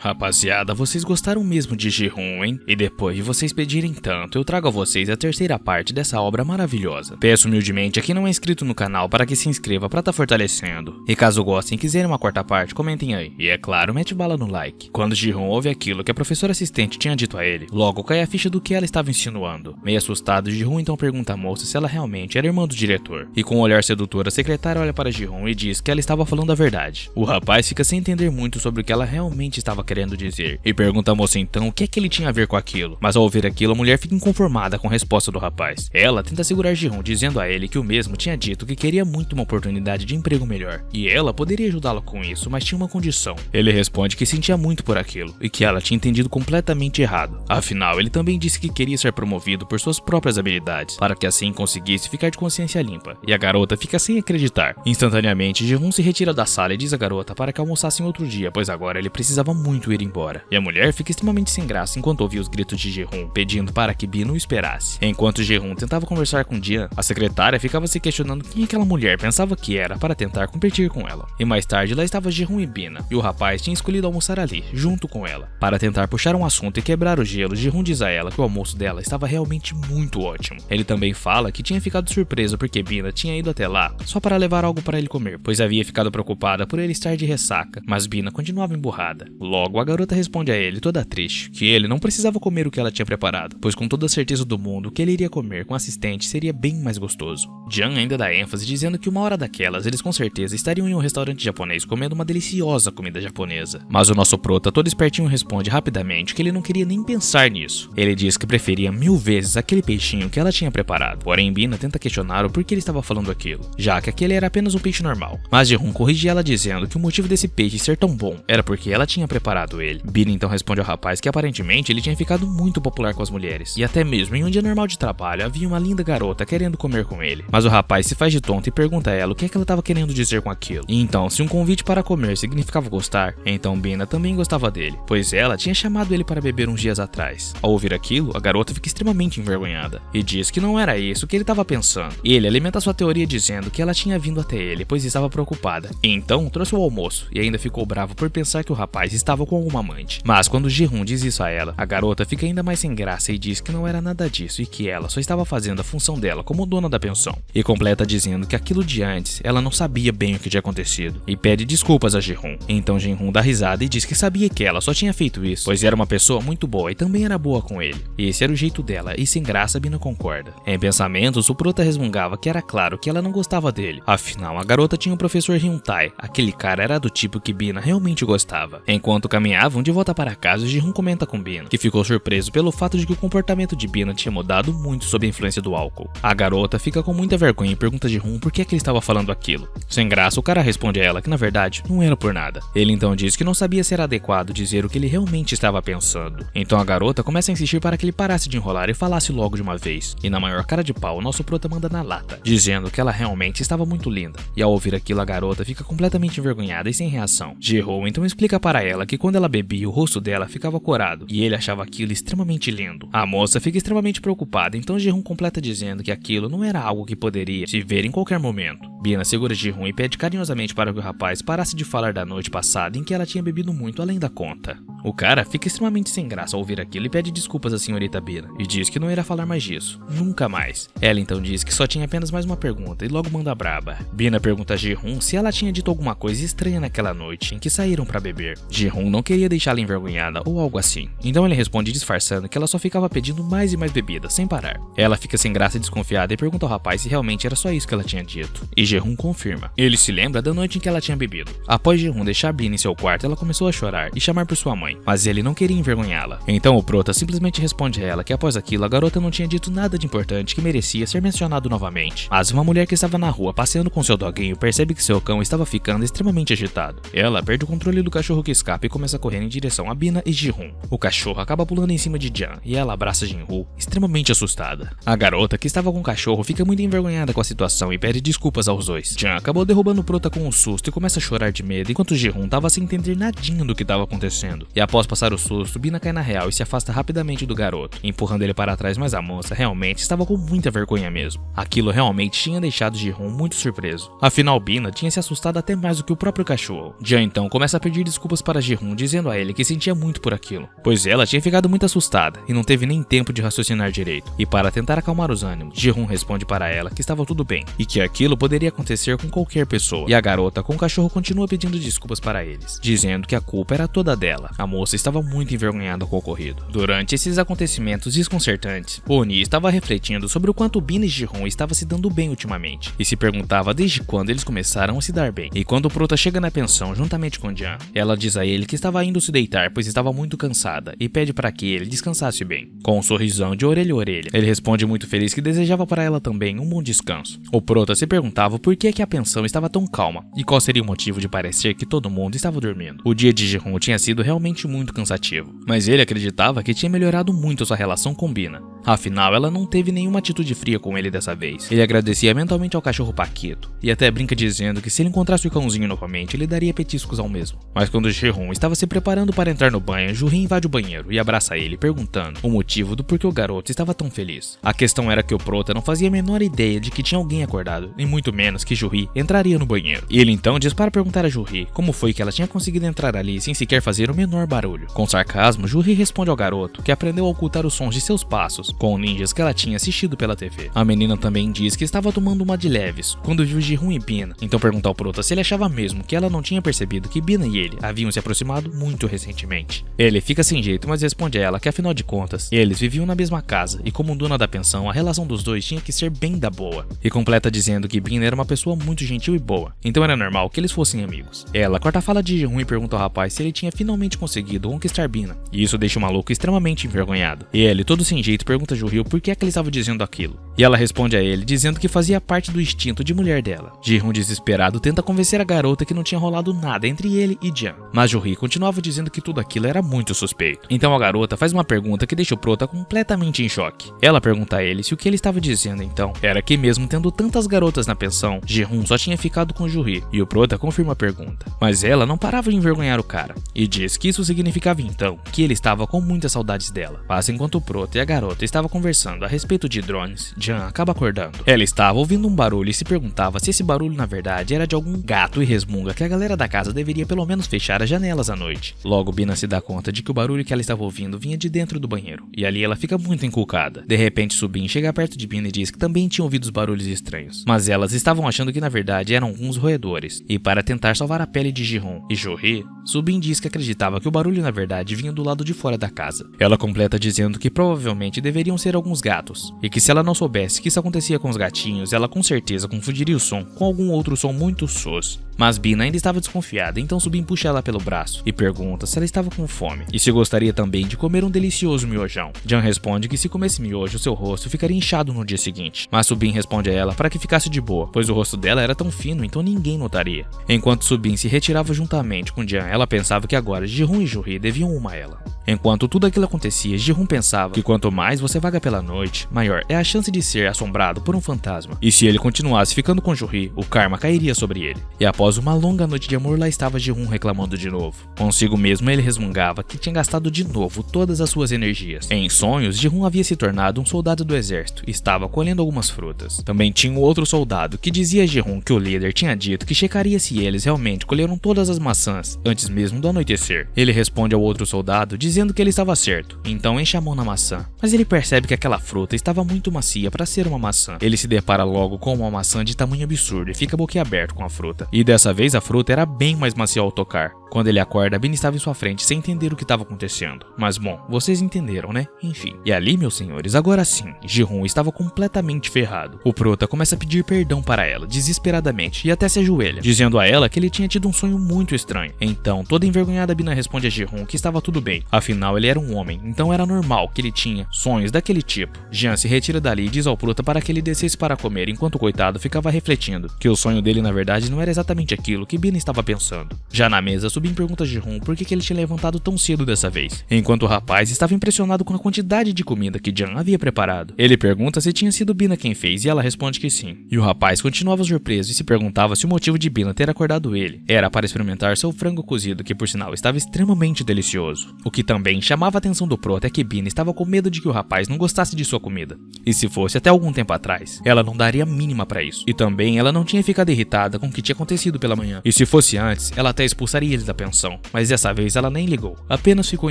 Rapaziada, vocês gostaram mesmo de Ji-hoon, hein? E depois de vocês pedirem tanto, eu trago a vocês a terceira parte dessa obra maravilhosa. Peço humildemente a quem não é inscrito no canal para que se inscreva para tá fortalecendo. E caso gostem e quiserem uma quarta parte, comentem aí. E é claro, mete bala no like. Quando Ji-hoon ouve aquilo que a professora assistente tinha dito a ele, logo cai a ficha do que ela estava insinuando. Meio assustado, Ji-hoon então pergunta à moça se ela realmente era irmã do diretor. E com um olhar sedutor, a secretária olha para Ji-hoon e diz que ela estava falando a verdade. O rapaz fica sem entender muito sobre o que ela realmente estava querendo dizer, e pergunta à moça então o que é que ele tinha a ver com aquilo. Mas ao ouvir aquilo, a mulher fica inconformada com a resposta do rapaz. Ela tenta segurar Ji-hoon, dizendo a ele que o mesmo tinha dito que queria muito uma oportunidade de emprego melhor, e ela poderia ajudá-lo com isso, mas tinha uma condição. Ele responde que sentia muito por aquilo, e que ela tinha entendido completamente errado. Afinal, ele também disse que queria ser promovido por suas próprias habilidades, para que assim conseguisse ficar de consciência limpa, e a garota fica sem acreditar. Instantaneamente, Ji-hoon se retira da sala e diz à garota para que almoçassem outro dia, pois agora ele precisava muito ir embora. E a mulher fica extremamente sem graça enquanto ouvia os gritos de Ji-hoon pedindo para que Bina o esperasse. Enquanto Ji-hoon tentava conversar com Jian, a secretária ficava se questionando quem aquela mulher pensava que era para tentar competir com ela. E mais tarde lá estava Ji-hoon e Bina, e o rapaz tinha escolhido almoçar ali, junto com ela. Para tentar puxar um assunto e quebrar o gelo, Ji-hoon diz a ela que o almoço dela estava realmente muito ótimo. Ele também fala que tinha ficado surpreso porque Bina tinha ido até lá só para levar algo para ele comer, pois havia ficado preocupada por ele estar de ressaca, mas Bina continuava emburrada. Logo, a garota responde a ele, toda triste, que ele não precisava comer o que ela tinha preparado, pois com toda a certeza do mundo o que ele iria comer com o assistente seria bem mais gostoso. Jian ainda dá ênfase dizendo que uma hora daquelas eles com certeza estariam em um restaurante japonês comendo uma deliciosa comida japonesa. Mas o nosso prota, todo espertinho, responde rapidamente que ele não queria nem pensar nisso. Ele diz que preferia 1000 vezes aquele peixinho que ela tinha preparado. Porém, Bina tenta questionar o porquê ele estava falando aquilo, já que aquele era apenas um peixe normal. Mas Ji-hoon corrige ela dizendo que o motivo desse peixe ser tão bom era porque ela tinha preparado ele. Bina então responde ao rapaz que aparentemente ele tinha ficado muito popular com as mulheres, e até mesmo em um dia normal de trabalho havia uma linda garota querendo comer com ele. Mas o rapaz se faz de tonto e pergunta a ela o que é que ela estava querendo dizer com aquilo. E então, se um convite para comer significava gostar, então Bina também gostava dele, pois ela tinha chamado ele para beber uns dias atrás. Ao ouvir aquilo, a garota fica extremamente envergonhada e diz que não era isso que ele estava pensando. Ele alimenta sua teoria dizendo que ela tinha vindo até ele pois estava preocupada, e então trouxe o almoço e ainda ficou bravo por pensar que o rapaz estava com alguma amante. Mas quando Ji-hoon diz isso a ela, a garota fica ainda mais sem graça e diz que não era nada disso e que ela só estava fazendo a função dela como dona da pensão. E completa dizendo que aquilo de antes, ela não sabia bem o que tinha acontecido e pede desculpas a Ji-hoon. Então Ji-hoon dá risada e diz que sabia que ela só tinha feito isso, pois era uma pessoa muito boa e também era boa com ele. Esse era o jeito dela e sem graça Bina concorda. Em pensamentos, o prota resmungava que era claro que ela não gostava dele. Afinal, a garota tinha o professor Hyun-tae. Aquele cara era do tipo que Bina realmente gostava. Enquanto caminhavam de volta para casa, Ji-hoon comenta com Bina, que ficou surpreso pelo fato de que o comportamento de Bina tinha mudado muito sob a influência do álcool. A garota fica com muita vergonha e pergunta a Ji-hoon por que ele estava falando aquilo. Sem graça, o cara responde a ela que na verdade não era por nada. Ele então diz que não sabia se era adequado dizer o que ele realmente estava pensando. Então a garota começa a insistir para que ele parasse de enrolar e falasse logo de uma vez. E na maior cara de pau, o nosso prota manda na lata, dizendo que ela realmente estava muito linda. E ao ouvir aquilo, a garota fica completamente envergonhada e sem reação. Ji-hoon então explica para ela que quando ela bebia, o rosto dela ficava corado, e ele achava aquilo extremamente lindo. A moça fica extremamente preocupada, então Ji-hoon completa dizendo que aquilo não era algo que poderia se ver em qualquer momento. Bina segura Ji-hoon e pede carinhosamente para que o rapaz parasse de falar da noite passada em que ela tinha bebido muito além da conta. O cara fica extremamente sem graça ao ouvir aquilo e pede desculpas à senhorita Bina, e diz que não irá falar mais disso, nunca mais. Ela então diz que só tinha apenas mais uma pergunta e logo manda braba. Bina pergunta a Ji-hoon se ela tinha dito alguma coisa estranha naquela noite em que saíram para beber. Ji-hoon não queria deixá-la envergonhada ou algo assim, então ele responde disfarçando que ela só ficava pedindo mais e mais bebida, sem parar. Ela fica sem graça e desconfiada e pergunta ao rapaz se realmente era só isso que ela tinha dito, e Ji-hoon confirma. Ele se lembra da noite em que ela tinha bebido. Após Ji-hoon deixar Bina em seu quarto, ela começou a chorar e chamar por sua mãe, mas ele não queria envergonhá-la. Então o prota simplesmente responde a ela que após aquilo a garota não tinha dito nada de importante que merecia ser mencionado novamente. Mas uma mulher que estava na rua passeando com seu doguinho percebe que seu cão estava ficando extremamente agitado. Ela perde o controle do cachorro que escapa e começa a correr em direção a Bina e Ji-hoon. O cachorro acaba pulando em cima de Jian e ela abraça Jin-woo, extremamente assustada. A garota que estava com o cachorro fica muito envergonhada com a situação e pede desculpas aos dois. Jian acabou derrubando o prota com um susto e começa a chorar de medo enquanto Ji-hoon estava sem entender nadinha do que estava acontecendo. E E após passar o susto, Bina cai na real e se afasta rapidamente do garoto, empurrando ele para trás, mas a moça realmente estava com muita vergonha mesmo. Aquilo realmente tinha deixado Ji-hoon muito surpreso. Afinal, Bina tinha se assustado até mais do que o próprio cachorro. Jeon então começa a pedir desculpas para Ji-hoon, dizendo a ele que sentia muito por aquilo, pois ela tinha ficado muito assustada e não teve nem tempo de raciocinar direito. E para tentar acalmar os ânimos, Ji-hoon responde para ela que estava tudo bem e que aquilo poderia acontecer com qualquer pessoa. E a garota com o cachorro continua pedindo desculpas para eles, dizendo que a culpa era toda dela. A moça estava muito envergonhada com o ocorrido. Durante esses acontecimentos desconcertantes, Oni estava refletindo sobre o quanto Bina e Ji-hoon estavam se dando bem ultimamente e se perguntava desde quando eles começaram a se dar bem. E quando o prota chega na pensão juntamente com Jeon, ela diz a ele que estava indo se deitar pois estava muito cansada e pede para que ele descansasse bem. Com um sorrisão de orelha a orelha, ele responde muito feliz que desejava para ela também um bom descanso. O prota se perguntava por que a pensão estava tão calma e qual seria o motivo de parecer que todo mundo estava dormindo. O dia de Ji-hoon tinha sido realmente muito cansativo, mas ele acreditava que tinha melhorado muito sua relação com Bina. Afinal, ela não teve nenhuma atitude fria com ele dessa vez. Ele agradecia mentalmente ao cachorro Paquito e até brinca dizendo que se ele encontrasse o cãozinho novamente, ele daria petiscos ao mesmo. Mas quando Ji-hoon estava se preparando para entrar no banho, Ju-hee invade o banheiro e abraça ele, perguntando o motivo do porquê o garoto estava tão feliz. A questão era que o prota não fazia a menor ideia de que tinha alguém acordado, e muito menos que Ju-hee entraria no banheiro. E ele então diz para perguntar a Ju-hee como foi que ela tinha conseguido entrar ali sem sequer fazer o menor barulho. Com sarcasmo, Ju-hee responde ao garoto que aprendeu a ocultar os sons de seus passos com ninjas que ela tinha assistido pela TV. A menina também diz que estava tomando uma de leves quando viu Ji-hoon e Bina, então pergunta ao prota se ele achava mesmo que ela não tinha percebido que Bina e ele haviam se aproximado muito recentemente. Ele fica sem jeito, mas responde a ela que afinal de contas, eles viviam na mesma casa e como dona da pensão, a relação dos dois tinha que ser bem da boa. E completa dizendo que Bina era uma pessoa muito gentil e boa, então era normal que eles fossem amigos. Ela corta a fala de Ji-hoon e pergunta ao rapaz se ele tinha finalmente conseguido conquistar Bina, e isso deixa o maluco extremamente envergonhado. E ele, todo sem jeito, pergunta a Ju-hee por que é que ele estava dizendo aquilo. E ela responde a ele dizendo que fazia parte do instinto de mulher dela. Ji-hoon, desesperado, tenta convencer a garota que não tinha rolado nada entre ele e Jeon, mas Ju-hee continuava dizendo que tudo aquilo era muito suspeito. Então a garota faz uma pergunta que deixa o prota completamente em choque. Ela pergunta a ele se o que ele estava dizendo então era que mesmo tendo tantas garotas na pensão, Ji-hoon só tinha ficado com Ju-hee, e o prota confirma a pergunta. Mas ela não parava de envergonhar o cara, e diz que isso significava então que ele estava com muitas saudades dela. Passa enquanto o prota e a garota estavam conversando a respeito de drones, Jeon acaba acordando. Ela estava ouvindo um barulho e se perguntava se esse barulho na verdade era de algum gato e resmunga que a galera da casa deveria pelo menos fechar as janelas à noite. Logo, Bina se dá conta de que o barulho que ela estava ouvindo vinha de dentro do banheiro, e ali ela fica muito encucada. De repente, Subin chega perto de Bina e diz que também tinha ouvido os barulhos estranhos, mas elas estavam achando que na verdade eram alguns roedores, e para tentar salvar a pele de Ji-hoon e Ju-hee, Subin diz que acreditava que o barulho na verdade vinha do lado de fora da casa. Ela completa dizendo que provavelmente deveriam ser alguns gatos, e que se ela não soubesse que isso acontecia com os gatinhos, ela com certeza confundiria o som com algum outro som muito sus. Mas Bina ainda estava desconfiada, então Subin puxa ela pelo braço e pergunta se ela estava com fome e se gostaria também de comer um delicioso miojão. Jeon responde que se comesse miojo, seu rosto ficaria inchado no dia seguinte, mas Subin responde a ela para que ficasse de boa, pois o rosto dela era tão fino, então ninguém notaria. Enquanto Subin se retirava juntamente com Jeon, ela pensava que agora Ji-hoon e Ju-hee deviam uma a ela. Enquanto tudo aquilo acontecia, Ji-hoon pensava que quanto mais você vaga pela noite, maior é a chance de ser assombrado por um fantasma. E se ele continuasse ficando com Ju-hee, o karma cairia sobre ele. E após uma longa noite de amor, lá estava Ji-hoon reclamando de novo. Consigo mesmo, ele resmungava que tinha gastado de novo todas as suas energias. Em sonhos, Ji-hoon havia se tornado um soldado do exército e estava colhendo algumas frutas. Também tinha um outro soldado que dizia a Ji-hoon que o líder tinha dito que checaria se eles realmente colheram todas as maçãs antes mesmo do anoitecer. Ele responde ao outro soldado dizendo que ele estava certo, então enche a mão na maçã. Mas ele percebe que aquela fruta estava muito macia para ser uma maçã. Ele se depara logo com uma maçã de tamanho absurdo e fica boquiaberto com a fruta. E dessa vez a fruta era bem mais macia ao tocar. Quando ele acorda, Bina estava em sua frente sem entender o que estava acontecendo. Mas bom, vocês entenderam, né? Enfim. E ali, meus senhores, agora sim, Ji-hoon estava completamente ferrado. O prota começa a pedir perdão para ela, desesperadamente, e até se ajoelha, dizendo a ela que ele tinha tido um sonho muito estranho. Então, toda envergonhada, Bina responde a Ji-hoon que estava tudo bem. Afinal, ele era um homem, então era normal que ele tinha sonhos daquele tipo. Jeon se retira dali e diz ao prota para que ele descesse para comer, enquanto o coitado ficava refletindo que o sonho dele na verdade não era exatamente aquilo que Bina estava pensando. Já na mesa, Subin pergunta a Ji-hoon por que ele tinha levantado tão cedo dessa vez, enquanto o rapaz estava impressionado com a quantidade de comida que Jang havia preparado. Ele pergunta se tinha sido Bina quem fez e ela responde que sim. E o rapaz continuava surpreso e se perguntava se o motivo de Bina ter acordado ele era para experimentar seu frango cozido, que por sinal estava extremamente delicioso. O que também chamava a atenção do prota é que Bina estava com medo de que o rapaz não gostasse de sua comida. E se fosse até algum tempo atrás, ela não daria a mínima para isso. E também ela não tinha ficado irritada com o que tinha acontecido pela manhã. E se fosse antes, ela até expulsaria ele da pensão. Mas dessa vez ela nem ligou, apenas ficou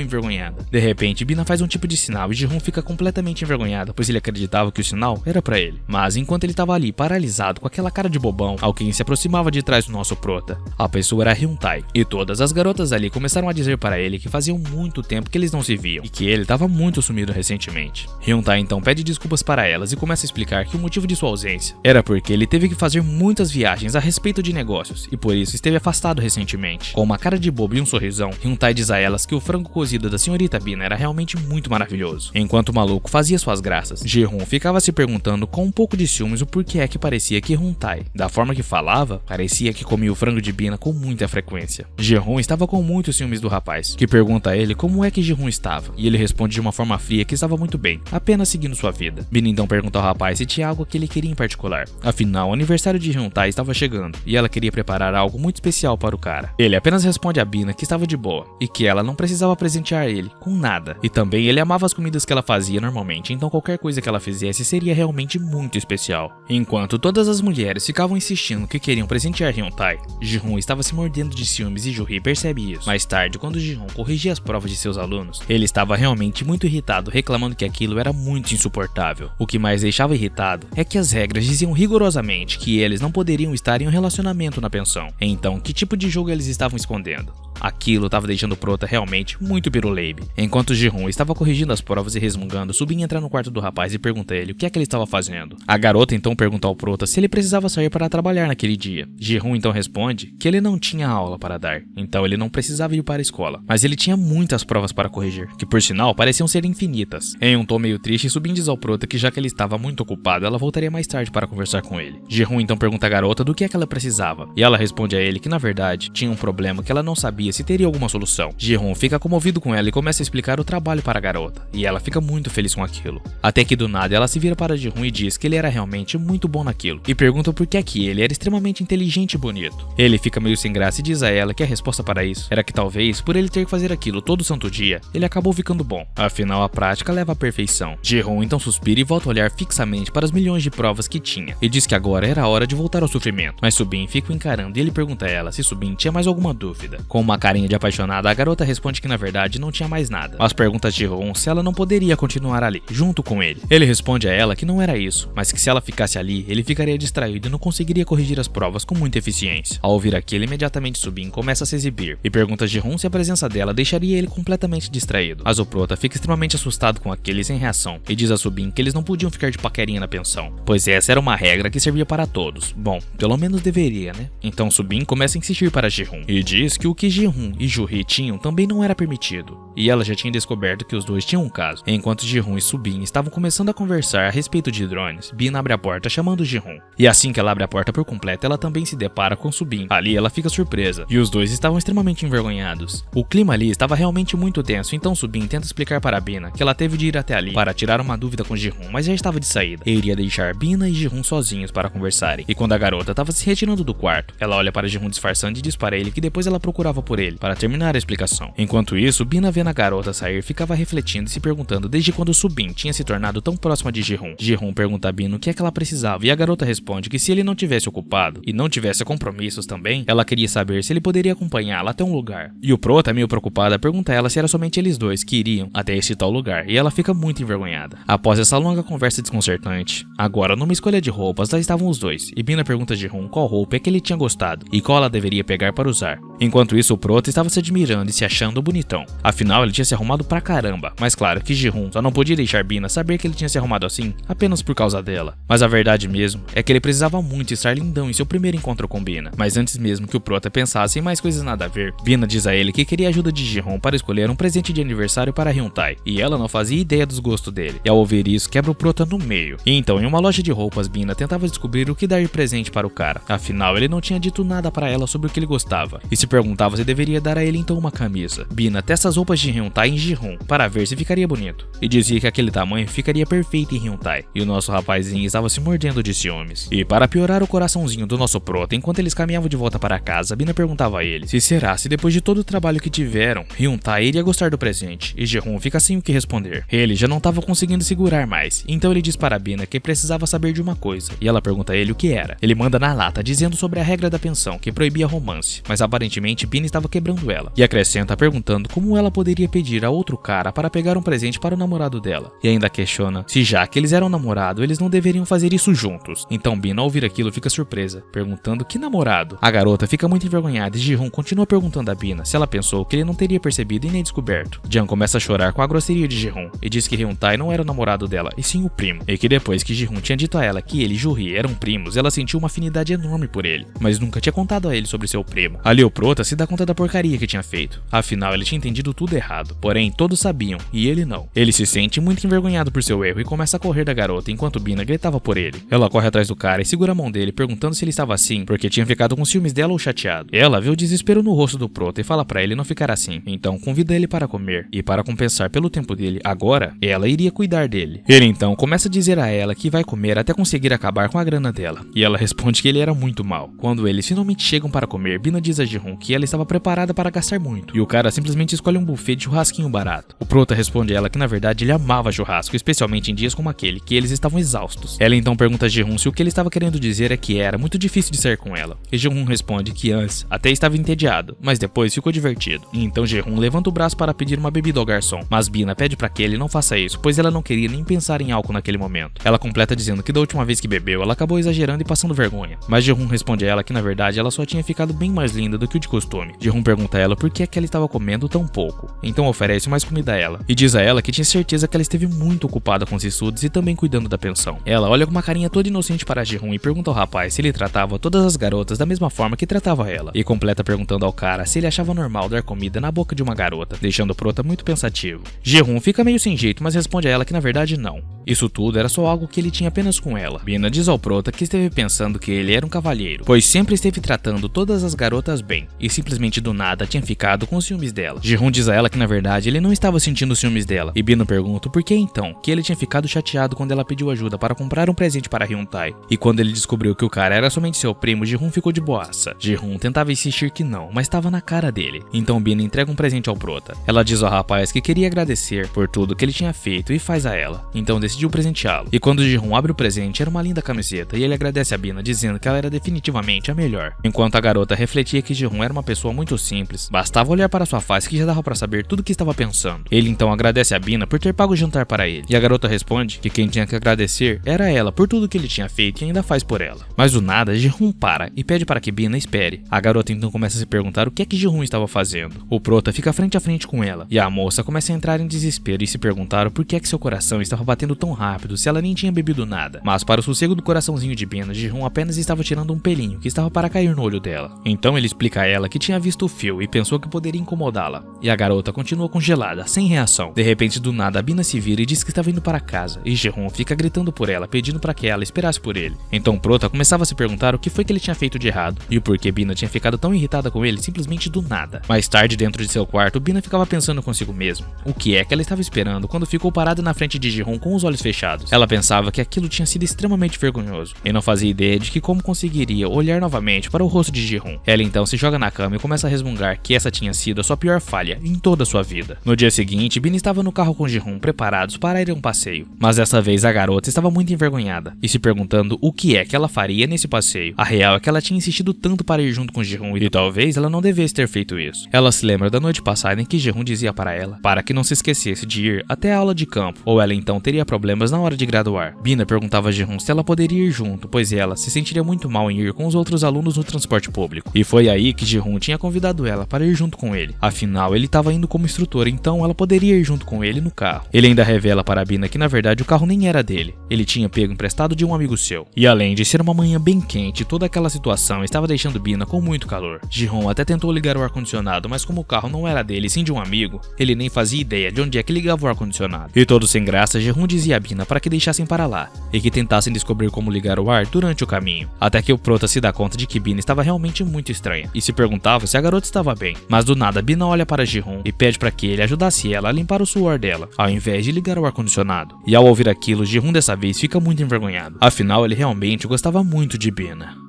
envergonhada. De repente, Bina faz um tipo de sinal e Ji-hoon fica completamente envergonhada, pois ele acreditava que o sinal era para ele. Mas enquanto ele estava ali paralisado com aquela cara de bobão, alguém se aproximava de trás do nosso prota. A pessoa era Hyun-tae, e todas as garotas ali começaram a dizer para ele que faziam muito tempo que eles não se viam e que ele estava muito sumido recentemente. Hyun-tae então pede desculpas para elas e começa a explicar que o motivo de sua ausência era porque ele teve que fazer muitas viagens a respeito de negócios e por isso esteve afastado recentemente. Com uma cara de bobo e um sorrisão, Hyun-tae diz a elas que o frango cozido da senhorita Bina era realmente muito maravilhoso. Enquanto o maluco fazia suas graças, Ji-hoon ficava se perguntando com um pouco de ciúmes o porquê é que parecia que Hyun-tae, da forma que falava, parecia que comia o frango de Bina com muita frequência. Ji-hoon estava com muitos ciúmes do rapaz, que pergunta a ele como é que Ji-hoon estava, e ele responde de uma forma fria que estava muito bem, apenas seguindo sua vida. Bina então pergunta ao rapaz se tinha algo que ele queria em particular. Afinal, o aniversário de Hyun-tae estava chegando, e ela queria preparar algo muito especial para o cara. Ele apenas responde a Bina que estava de boa, e que ela não precisava presentear ele com nada. E também ele amava as comidas que ela fazia normalmente, então qualquer coisa que ela fizesse seria realmente muito especial. Enquanto todas as mulheres ficavam insistindo que queriam presentear Hyun-tae, Ji-hoon estava se mordendo de ciúmes e Ju-hee percebe isso. Mais tarde, quando Ji-hoon corrigia as provas de seus alunos, ele estava realmente muito irritado, reclamando que aquilo era muito insuportável. O que mais deixava irritado é que as regras diziam rigorosamente que eles não poderiam estar em um relacionamento na pensão. Então, que tipo de jogo eles estavam escondendo? Aquilo estava deixando o prota realmente muito piruleibe. Enquanto Ji-hoon estava corrigindo as provas e resmungando, Subin entra no quarto do rapaz e pergunta a ele o que é que ele estava fazendo. A garota então pergunta ao prota se ele precisava sair para trabalhar naquele dia. Ji-hoon então responde que ele não tinha aula para dar, então ele não precisava ir para a escola. Mas ele tinha muitas provas para corrigir, que por sinal pareciam ser infinitas. Em um tom meio triste, Subin diz ao prota que já que ele estava muito ocupado, ela voltaria mais tarde para conversar com ele. Ji-hoon então pergunta à garota do que é que ela precisava, e ela responde a ele que na verdade tinha um problema que ela não sabia se teria alguma solução. Ji-hoon fica comovido com ela e começa a explicar o trabalho para a garota, e ela fica muito feliz com aquilo. Até que do nada ela se vira para Ji-hoon e diz que ele era realmente muito bom naquilo, e pergunta por que é que ele era extremamente inteligente e bonito. Ele fica meio sem graça e diz a ela que a resposta para isso era que talvez, por ele ter que fazer aquilo todo santo dia, ele acabou ficando bom. Afinal, a prática leva à perfeição. Ji-hoon então suspira e volta a olhar fixamente para as milhões de provas que tinha, e diz que agora era a hora de voltar ao sofrimento. Mas Subin fica o encarando e ele pergunta a ela se Subin tinha mais alguma dúvida. Com uma carinha de apaixonada, a garota responde que na verdade não tinha mais nada, mas pergunta a Ji-hoon se ela não poderia continuar ali, junto com ele. Ele responde a ela que não era isso, mas que se ela ficasse ali, ele ficaria distraído e não conseguiria corrigir as provas com muita eficiência. Ao ouvir aquilo, imediatamente Subin começa a se exibir, e pergunta a Ji-hoon se a presença dela deixaria ele completamente distraído. Mas o prota fica extremamente assustado com aquele sem reação, e diz a Subin que eles não podiam ficar de paquerinha na pensão, pois essa era uma regra que servia para todos. Bom, pelo menos deveria, né? Então Subin começa a insistir para Ji-hoon, e diz que o que Ji-hoon e Ju-hee tinham também não era permitido, e ela já tinha descoberto que os dois tinham um caso. Enquanto Ji-hoon e Subin estavam começando a conversar a respeito de drones, Bina abre a porta chamando Ji-hoon, e assim que ela abre a porta por completo, ela também se depara com Subin. Ali ela fica surpresa, e os dois estavam extremamente envergonhados. O clima ali estava realmente muito tenso, então Subin tenta explicar para Bina que ela teve de ir até ali para tirar uma dúvida com Ji-hoon, mas já estava de saída, e iria deixar Bina e Ji-hoon sozinhos para conversarem. E quando a garota estava se retirando do quarto, ela olha para Ji-hoon disfarçando e diz para ele que depois ela procurava por ele, para terminar a explicação. Enquanto isso, Bina vendo a garota sair, ficava refletindo e se perguntando desde quando Subin tinha se tornado tão próxima de Ji-hoon. Ji-hoon pergunta a Bina o que é que ela precisava, e a garota responde que se ele não tivesse ocupado, e não tivesse compromissos também, ela queria saber se ele poderia acompanhá-la até um lugar. E o prota, meio preocupada, pergunta a ela se era somente eles dois que iriam até esse tal lugar, e ela fica muito envergonhada. Após essa longa conversa desconcertante, agora numa escolha de roupas, lá estavam os dois, e Bina pergunta a Ji-hoon qual roupa é que ele tinha gostado, e qual ela deveria pegar para usar. Enquanto isso, o prota estava se admirando e se achando bonitão. Afinal, ele tinha se arrumado pra caramba, mas claro que Ji-hoon só não podia deixar Bina saber que ele tinha se arrumado assim apenas por causa dela. Mas a verdade mesmo é que ele precisava muito estar lindão em seu primeiro encontro com Bina. Mas antes mesmo que o prota pensasse em mais coisas nada a ver, Bina diz a ele que queria a ajuda de Ji-hoon para escolher um presente de aniversário para Hyun-tae, e ela não fazia ideia dos gostos dele. E ao ouvir isso, quebra o prota no meio. E então, em uma loja de roupas, Bina tentava descobrir o que dar de presente para o cara. Afinal, ele não tinha dito nada para ela sobre o que ele gostava, e se perguntava se deveria dar a ele então uma camisa. Bina testa as roupas de Hyuntae em Ji-hoon para ver se ficaria bonito, e dizia que aquele tamanho ficaria perfeito em Hyuntae, e o nosso rapazinho estava se mordendo de ciúmes. E para piorar o coraçãozinho do nosso prota, enquanto eles caminhavam de volta para casa, Bina perguntava a ele se depois de todo o trabalho que tiveram, Hyuntae iria gostar do presente, e Ji-hoon fica sem o que responder. Ele já não estava conseguindo segurar mais, então ele diz para Bina que precisava saber de uma coisa, e ela pergunta a ele o que era. Ele manda na lata dizendo sobre a regra da pensão que proibia romance, mas aparentemente Bina estava quebrando ela, e acrescenta perguntando como ela poderia pedir a outro cara para pegar um presente para o namorado dela, e ainda questiona se já que eles eram namorado, eles não deveriam fazer isso juntos. Então Bina, ao ouvir aquilo, fica surpresa, perguntando que namorado. A garota fica muito envergonhada e Ji-hoon continua perguntando a Bina se ela pensou que ele não teria percebido e nem descoberto. Jang começa a chorar com a grosseria de Ji-hoon e diz que Hyuntae não era o namorado dela, e sim o primo, e que depois que Ji-hoon tinha dito a ela que ele e Ju-hee eram primos, ela sentiu uma afinidade enorme por ele, mas nunca tinha contado a ele sobre seu primo. Ali o prota se dá conta da porcaria que tinha feito, afinal ele tinha entendido tudo errado, porém todos sabiam e ele não. Ele se sente muito envergonhado por seu erro e começa a correr da garota enquanto Bina gritava por ele. Ela corre atrás do cara e segura a mão dele perguntando se ele estava assim porque tinha ficado com ciúmes dela ou chateado. Ela vê o desespero no rosto do prota e fala pra ele não ficar assim, então convida ele para comer, e para compensar pelo tempo dele agora, ela iria cuidar dele. Ele então começa a dizer a ela que vai comer até conseguir acabar com a grana dela, e ela responde que ele era muito mal. Quando eles finalmente chegam para comer, Bina diz a Ji-hoon que ela estava preparada para gastar muito, e o cara simplesmente escolhe um buffet de churrasquinho barato. O prota responde a ela que na verdade ele amava churrasco, especialmente em dias como aquele, que eles estavam exaustos. Ela então pergunta a Ji-hoon se o que ele estava querendo dizer é que era muito difícil de sair com ela, e Ji-hoon responde que antes até estava entediado, mas depois ficou divertido. E então Ji-hoon levanta o braço para pedir uma bebida ao garçom, mas Bina pede para que ele não faça isso, pois ela não queria nem pensar em álcool naquele momento. Ela completa dizendo que da última vez que bebeu, ela acabou exagerando e passando vergonha, mas Ji-hoon responde a ela que na verdade ela só tinha ficado bem mais linda do que o de costume. Ji-hoon pergunta a ela por que é que ela estava comendo tão pouco, então oferece mais comida a ela, e diz a ela que tinha certeza que ela esteve muito ocupada com os estudos e também cuidando da pensão. Ela olha com uma carinha toda inocente para Ji-hoon e pergunta ao rapaz se ele tratava todas as garotas da mesma forma que tratava ela, e completa perguntando ao cara se ele achava normal dar comida na boca de uma garota, deixando o prota muito pensativo. Ji-hoon fica meio sem jeito, mas responde a ela que na verdade não. Isso tudo era só algo que ele tinha apenas com ela. Bina diz ao prota que esteve pensando que ele era um cavalheiro, pois sempre esteve tratando todas as garotas bem, e simplesmente do nada tinha ficado com ciúmes dela. Ji-hoon diz a ela que na verdade ele não estava sentindo ciúmes dela, e Bina pergunta por que então que ele tinha ficado chateado quando ela pediu ajuda para comprar um presente para Hyuntae, e quando ele descobriu que o cara era somente seu primo, Ji-hoon ficou de boaça. Ji-hoon tentava insistir que não, mas estava na cara dele, então Bina entrega um presente ao prota. Ela diz ao rapaz que queria agradecer por tudo que ele tinha feito e faz a ela, então decidiu presenteá-lo. E quando Ji-hoon abre o presente, era uma linda camiseta, e ele agradece a Bina dizendo que ela era definitivamente a melhor. Enquanto a garota refletia que Ji-hoon era uma pessoa muito simples, bastava olhar para sua face que já dava para saber tudo o que estava pensando. Ele então agradece a Bina por ter pago o jantar para ele, e a garota responde que quem tinha que agradecer era ela por tudo que ele tinha feito e ainda faz por ela. Mas do nada, Ji-hoon para e pede para que Bina espere. A garota então começa a se perguntar o que é que Ji-hoon estava fazendo. O prota fica frente a frente com ela, e a moça começa a entrar em desespero e se perguntar por que é que seu coração estava batendo tão rápido se ela nem tinha bebido nada. Mas para o sossego do coraçãozinho de Bina, Ji-hoon apenas estava tirando um pelinho que estava para cair no olho dela. Então ele explica a ela que tinha visto o fio e pensou que poderia incomodá-la. E a garota continua congelada, sem reação. De repente, do nada, Bina se vira e diz que estava indo para casa, e Ji-hoon fica gritando por ela, pedindo para que ela esperasse por ele. Então o prota começava a se perguntar o que foi que ele tinha feito de errado, e o porquê Bina tinha ficado tão irritada com ele simplesmente do nada. Mais tarde, dentro de seu quarto, Bina ficava pensando consigo mesma. O que é que ela estava esperando quando ficou parada na frente de Ji-hoon com os olhos fechados? Ela pensava que aquilo tinha sido extremamente vergonhoso, e não fazia ideia de que como conseguiria olhar novamente para o rosto de Ji-hoon. Ela então se joga na cama e começa a resmungar que essa tinha sido a sua pior falha em toda a sua vida. No dia seguinte, Bina estava no carro com Ji-hoon preparados para ir a um passeio, mas dessa vez a garota estava muito envergonhada e se perguntando o que é que ela faria nesse passeio. A real é que ela tinha insistido tanto para ir junto com Ji-hoon e talvez ela não devesse ter feito isso. Ela se lembra da noite passada em que Ji-hoon dizia para ela para que não se esquecesse de ir até a aula de campo, ou ela então teria problemas na hora de graduar. Bina perguntava a Ji-hoon se ela poderia ir junto, pois ela se sentiria muito mal em ir com os outros alunos no transporte público. E foi aí que Ji-hoon tinha convidado ela para ir junto com ele. Afinal, ele estava indo como instrutor, então ela poderia ir junto com ele no carro. Ele ainda revela para Bina que na verdade o carro nem era dele. Ele tinha pego emprestado de um amigo seu. E além de ser uma manhã bem quente, toda aquela situação estava deixando Bina com muito calor. Ji-hoon até tentou ligar o ar-condicionado, mas como o carro não era dele, sim de um amigo, ele nem fazia ideia de onde é que ligava o ar-condicionado. E todo sem graça, Ji-hoon dizia e a Bina para que deixassem para lá, e que tentassem descobrir como ligar o ar durante o caminho, até que o Prota se dá conta de que Bina estava realmente muito estranha, e se perguntava se a garota estava bem. Mas do nada, Bina olha para Ji-hoon e pede para que ele ajudasse ela a limpar o suor dela, ao invés de ligar o ar-condicionado. E ao ouvir aquilo, Ji-hoon dessa vez fica muito envergonhado, afinal ele realmente gostava muito de Bina.